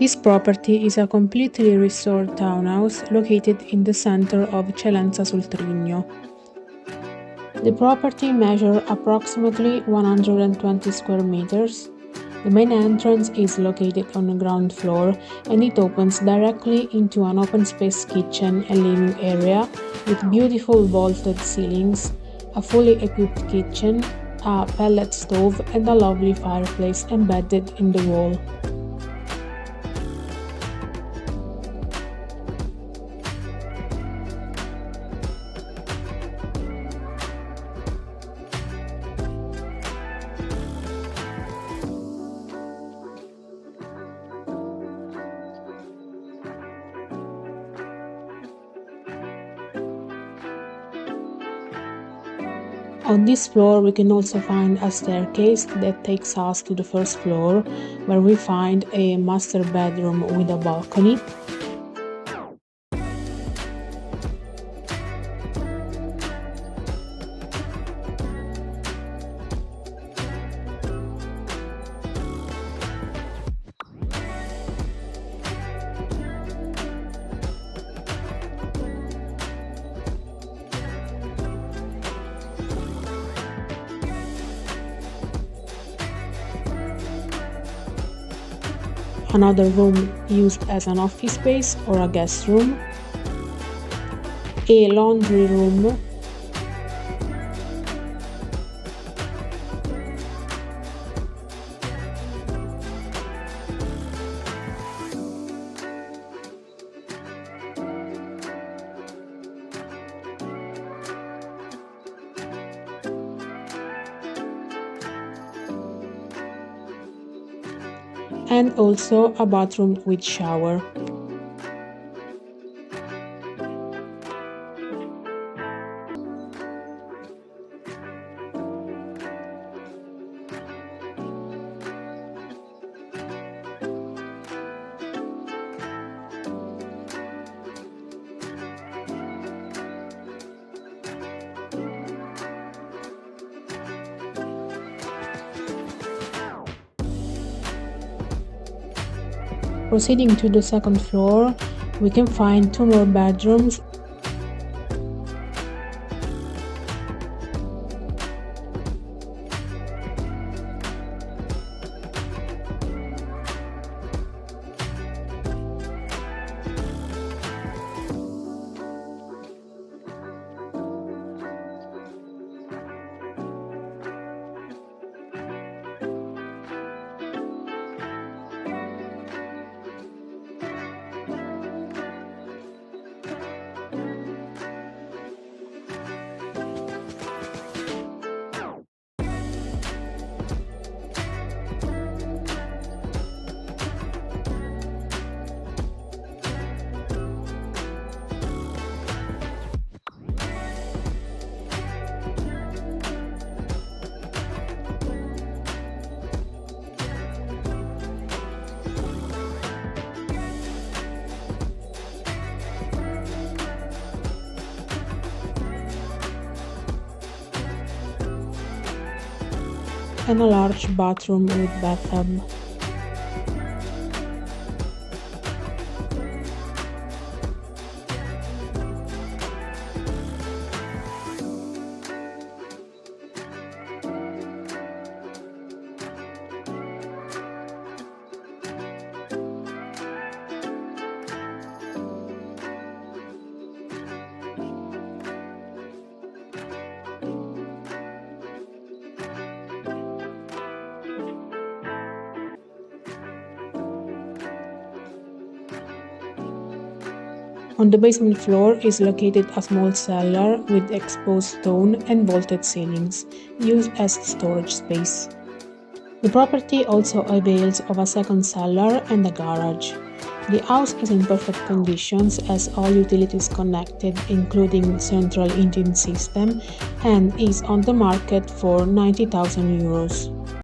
This property is a completely restored townhouse located in the center of Celenza Sul Trigno. The property measures approximately 120 square meters. The main entrance is located on the ground floor and it opens directly into an open space kitchen and living area with beautiful vaulted ceilings, a fully equipped kitchen, a pellet stove and a lovely fireplace embedded in the wall. On this floor we can also find a staircase that takes us to the first floor, where we find a master bedroom with a balcony. Another room used as an office space or a guest room, a laundry room, and also a bathroom with shower. Proceeding to the second floor, we can find two more bedrooms . And a large bathroom with bathtub. On the basement floor is located a small cellar with exposed stone and vaulted ceilings, used as storage space. The property also avails of a second cellar and a garage. The house is in perfect conditions as all utilities connected, including central heating system, and is on the market for €90,000.